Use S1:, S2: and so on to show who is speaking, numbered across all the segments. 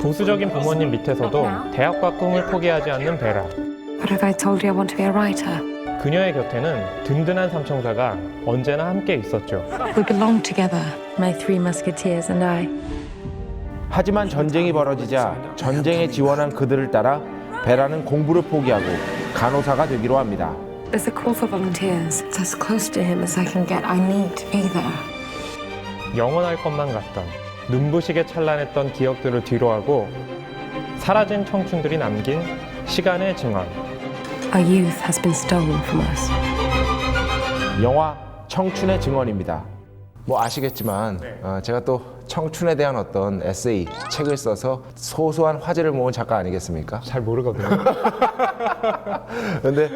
S1: 보수적인 부모님 밑에서도 대학과 꿈을 포기하지 않는 베라.
S2: What if I told you I want to be a writer?
S1: 그녀의 곁에는 든든한 삼총사가 언제나 함께 있었죠.
S2: We belong together, my three musketeers and I.
S3: 하지만 전쟁이 벌어지자 전쟁에 지원한 그들을 따라 베라는 공부를 포기하고 간호사가 되기로 합니다.
S2: There's a call for volunteers. It's as close to him as I can get. I need to be there.
S1: 영원할 것만 같던 눈부시게 찬란했던 기억들을 뒤로하고 사라진 청춘들이 남긴 시간의 증언.
S2: Our youth has been stolen from us.
S3: 영화 청춘의 증언입니다. 뭐 아시겠지만 제가 또 청춘에 대한 어떤 에세이, 책을 써서 소소한 화제를 모은 작가 아니겠습니까?
S1: 잘 모르거든요.
S3: 근데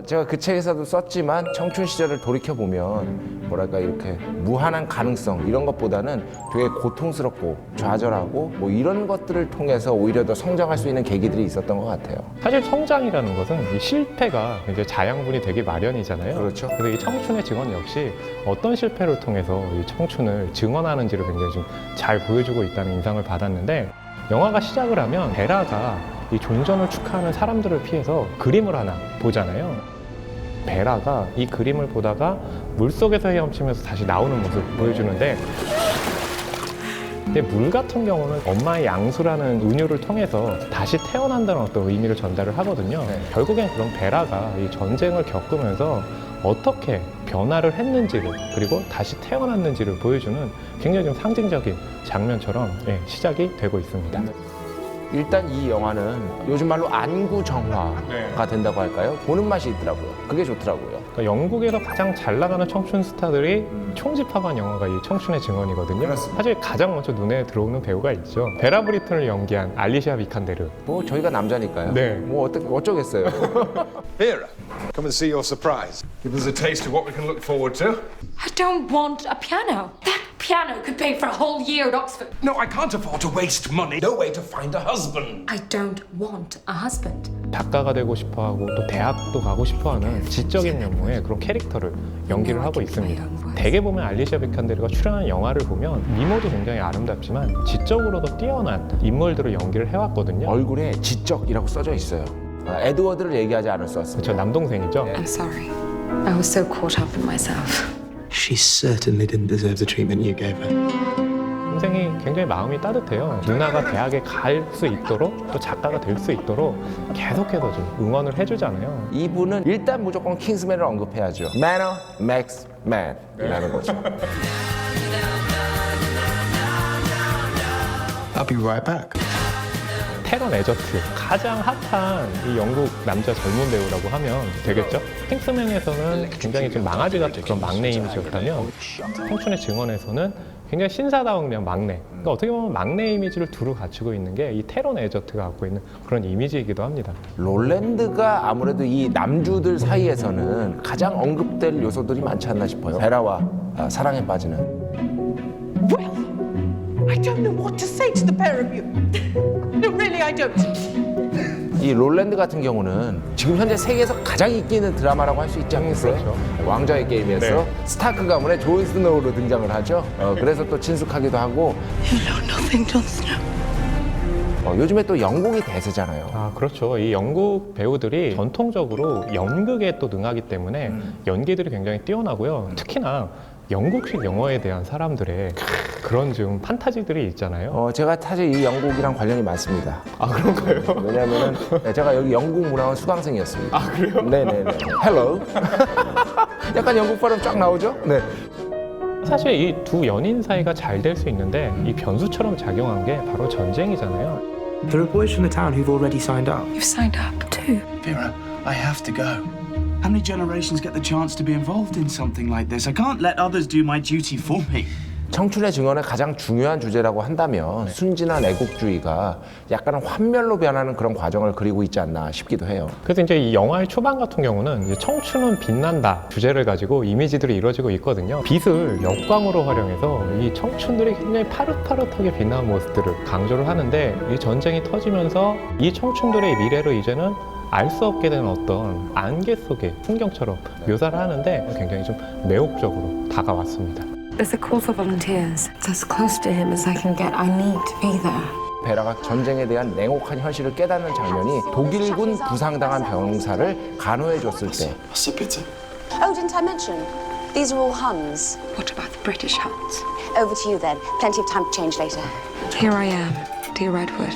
S3: 제가 그 책에서도 썼지만 청춘 시절을 돌이켜보면 뭐랄까 이렇게 무한한 가능성 이런 것보다는 되게 고통스럽고 좌절하고 뭐 이런 것들을 통해서 오히려 더 성장할 수 있는 계기들이 있었던 것 같아요.
S1: 사실 성장이라는 것은 이 실패가 이제 자양분이 되기 마련이잖아요.
S3: 그렇죠.
S1: 그래서 이 청춘의 증언 역시 어떤 실패를 통해서 이 청춘을 증언하는지를 굉장히 좀 잘 보여주고 있다는 인상을 받았는데, 영화가 시작을 하면 베라가 이 종전을 축하하는 사람들을 피해서 그림을 하나 보잖아요. 베라가 이 그림을 보다가 물속에서 헤엄치면서 다시 나오는 모습을 보여주는데, 근데 물 같은 경우는 엄마의 양수라는 은유를 통해서 다시 태어난다는 어떤 의미를 전달을 하거든요. 결국엔 그런 베라가 이 전쟁을 겪으면서 어떻게 변화를 했는지를, 그리고 다시 태어났는지를 보여주는 굉장히 좀 상징적인 장면처럼 시작이 되고 있습니다.
S3: 일단 이 영화는 요즘 말로 안구 정화가 된다고 할까요? 보는 맛이 있더라고요. 그게 좋더라고요.
S1: 그러니까 영국에서 가장 잘 나가는 청춘 스타들이 총집합한 영화가 이 청춘의 증언이거든요.
S3: 그렇습니다.
S1: 사실 가장 먼저 눈에 들어오는 배우가 있죠. 베라 브리튼을 연기한 알리시아 비칸데르.
S3: 뭐 저희가 남자니까요.
S1: 네.
S3: 뭐 어쩌겠어요.
S4: Vera, come and see your surprise. Give us a taste of what we can look forward to.
S5: I don't want a piano. That piano could pay for a whole year at Oxford.
S4: No, I can't afford to waste money. No way to find a husband.
S5: I don't want a husband.
S1: 작가가 되고 싶어하고 또 대학도 가고 싶어하는 지적인 면모의 그런 캐릭터를 연기를 하고 있습니다. 대개 보면 알리시아 비칸데르가 출연한 영화를 보면 미모도 굉장히 아름답지만 지적으로도 뛰어난 인물들을 연기를 해왔거든요.
S3: 얼굴에 지적이라고 써져 있어요. 에드워드를 얘기하지 않을 수 없습니다.
S1: 저 남동생이죠.
S2: I'm sorry. I was so caught up in myself.
S6: She certainly didn't deserve the treatment you gave her.
S1: 동생이 굉장히 마음이 따뜻해요. 누나가 대학에 갈 수 있도록 또 작가가 될 수 있도록 계속해서 좀 응원을 해주잖아요.
S3: 이분은 일단 무조건 킹스맨을 언급해야죠. Manner makes man 이라는 거죠.
S6: I'll be right back.
S1: 테런 에저트, 가장 핫한 이 영국 남자 젊은 배우라고 하면 되겠죠? 킹스맨에서는 굉장히 좀 망아지 같은 그런 막내 이미지였다면 청춘의 증언에서는 굉장히 신사다운 그냥 막내. 그러니까 어떻게 보면 막내 이미지를 두루 갖추고 있는 게 이 테런 에저트가 갖고 있는 그런 이미지이기도 합니다.
S3: 롤랜드가 아무래도 이 남주들 사이에서는 가장 언급될 요소들이 많지 않나 싶어요. 베라와 사랑에 빠지는.
S7: Well, I don't know what to say to the pair of you. No, really, I don't.
S3: 이 롤랜드 같은 경우는 지금 현재 세계에서 가장 인기 있는 드라마라고 할 수 있지 않겠어요?
S1: 그렇죠.
S3: 왕좌의 게임에서
S1: 네.
S3: 스타크 가문의 존 스노우로 등장을 하죠. 그래서 또 친숙하기도 하고.
S7: You know nothing, Jon Snow.
S3: 요즘에 또 영국이 대세잖아요.
S1: 아, 그렇죠. 이 영국 배우들이 전통적으로 연극에 또 능하기 때문에 연기들이 굉장히 뛰어나고요. 특히나 영국식 영어에 대한 사람들의 그런 좀 판타지들이 있잖아요.
S3: 제가 사실 이 영국이랑 관련이 많습니다.
S1: 아, 그런가요?
S3: 왜냐면은 제가 여기 영국 문화원 수강생이었습니다.
S1: 아, 그래요?
S3: 네네네. 헬로. 약간 영국 발음 쫙 나오죠? 네.
S1: 사실 이 두 연인 사이가 잘 될 수 있는데 이 변수처럼 작용한 게 바로 전쟁이잖아요.
S6: There are boys from the town who've already signed up.
S2: You've signed up too.
S8: Vera, I have to go. How many generations get the chance to be involved in something like this? I can't let others do my duty for me.
S3: 청춘의 증언의 가장 중요한 주제라고 한다면 순진한 애국주의가 약간은 환멸로 변하는 그런 과정을 그리고 있지 않나 싶기도 해요.
S1: 그래서 이제 이 영화의 초반 같은 경우는 이제 청춘은 빛난다 주제를 가지고 이미지들이 이루어지고 있거든요. 빛을 역광으로 활용해서 이 청춘들이 굉장히 파릇파릇하게 빛나는 모습들을 강조를 하는데, 이 전쟁이 터지면서 이 청춘들의 미래를 이제는 알 수 없게 되는 어떤 안개 속의 풍경처럼 묘사를 하는데 굉장히 좀 매혹적으로 다가왔습니다.
S2: There's a call for volunteers. It's as close to him as I can get. I need to be there.
S3: 베라가 전쟁에 대한 냉혹한 현실을 깨닫는 장면이 독일군 부상당한 병사를 간호해 줬을 때
S6: That's so bitter.
S9: Oh, didn't I mention? These are all Huns.
S2: What about the British Huns?
S9: Over to you then. Plenty of time to change later.
S2: Here I am, dear Edward,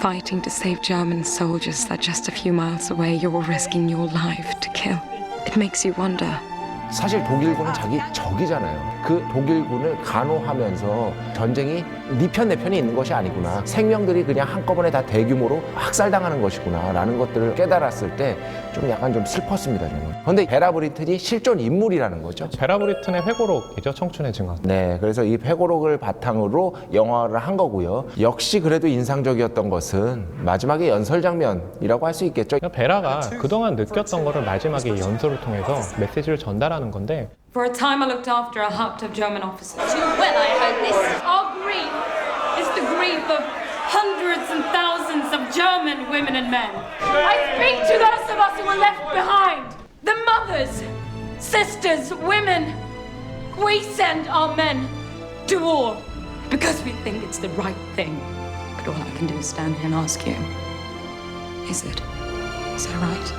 S2: fighting to save German soldiers that just a few miles away you're risking your life to kill. It makes you wonder.
S3: 사실 독일군은 자기 적이잖아요. 그 독일군을 간호하면서 전쟁이 네 편 내 편이 있는 것이 아니구나. 생명들이 그냥 한꺼번에 다 대규모로 학살당하는 것이구나 라는 것들을 깨달았을 때 좀 약간 좀 슬펐습니다, 저는. 그런데 베라 브리튼이 실존 인물이라는 거죠.
S1: 베라 브리튼의 회고록이죠. 청춘의 증언.
S3: 네, 그래서 이 회고록을 바탕으로 영화를 한 거고요. 역시 그래도 인상적이었던 것은 마지막에 연설 장면이라고 할 수 있겠죠.
S1: 베라가 그동안 느꼈던 거를 마지막에 이 연설을 통해서 메시지를 전달하는 건데
S5: For a time, I looked after a hut of German officers.
S9: Too well, I hope this.
S5: Our grief is the grief of hundreds and thousands of German women and men. I speak to those of us who were left behind. The mothers, sisters, women. We send our men to war because we think it's the right thing. But all I can do is stand here and ask you, is it? Is that right?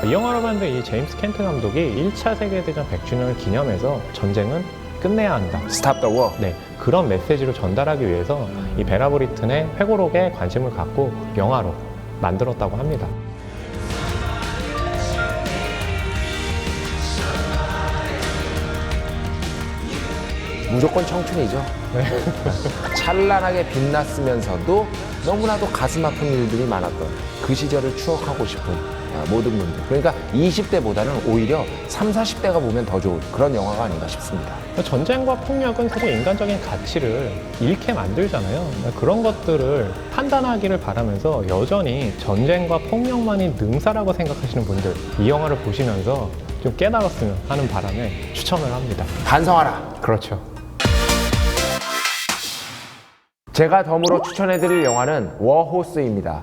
S1: 이 영화를 만든 이 제임스 켄트 감독이 1차 세계대전 100주년을 기념해서 전쟁은 끝내야 한다.
S3: Stop the war.
S1: 네, 그런 메시지를 전달하기 위해서 이 베라 브리튼의 회고록에 관심을 갖고 영화로 만들었다고 합니다.
S3: 무조건 청춘이죠. 찬란하게 빛났으면서도 너무나도 가슴 아픈 일들이 많았던 그 시절을 추억하고 싶은 모든 분들. 그러니까 20대보다는 오히려 30, 40대가 보면 더 좋은 그런 영화가 아닌가 싶습니다.
S1: 전쟁과 폭력은 사실 인간적인 가치를 잃게 만들잖아요. 그런 것들을 판단하기를 바라면서 여전히 전쟁과 폭력만이 능사라고 생각하시는 분들 이 영화를 보시면서 좀 깨달았으면 하는 바람에 추천을 합니다.
S3: 반성하라.
S1: 그렇죠.
S3: 제가 덤으로 추천해드릴 영화는 워호스입니다.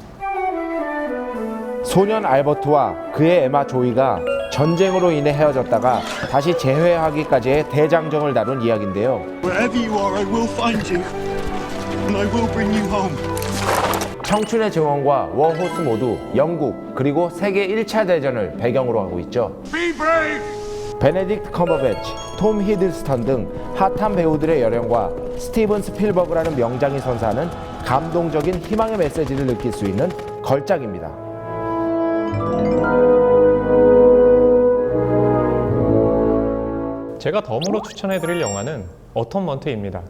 S3: 소년 알버트와 그의 에마 조이가 전쟁으로 인해 헤어졌다가 다시 재회하기까지의 대장정을 다룬 이야기인데요.
S8: Wherever you are, I will find you. And I will bring you home.
S3: 청춘의 증언과 워호스 모두 영국 그리고 세계 1차 대전을 배경으로 하고 있죠. 베네딕트 컴버배치, 톰 히들스턴 등 핫한 배우들의 열연과 스티븐 스필버그라는 명장이 선사하는 감동적인 희망의 메시지를 느낄 수 있는 걸작입니다.
S1: 제가 덤으로 추천해드릴 영화는 어텀먼트입니다.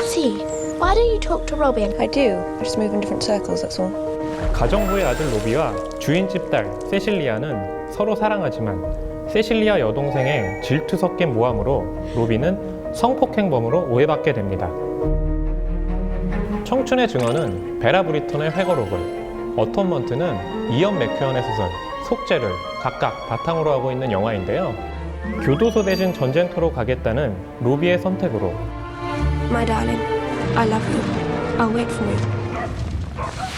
S10: See, why don't you talk to Robin?
S2: I do. I just move in different circles, that's all.
S1: 가정부의 아들 로비와 주인집 딸 세실리아는 서로 사랑하지만 세실리아 여동생의 질투 섞인 모함으로 로비는 성폭행범으로 오해받게 됩니다. 청춘의 증언은 베라 브리튼의 회고록을, 어텀먼트는 이언 맥큐언의 소설 속죄를 각각 바탕으로 하고 있는 영화인데요. 교도소 대신 전쟁터로 가겠다는 로비의 선택으로
S2: My darling, I love you. I'll wait for you.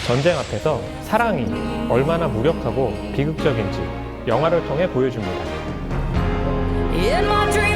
S1: 전쟁 앞에서 사랑이 얼마나 무력하고 비극적인지 영화를 통해 보여줍니다.
S5: In my dreams.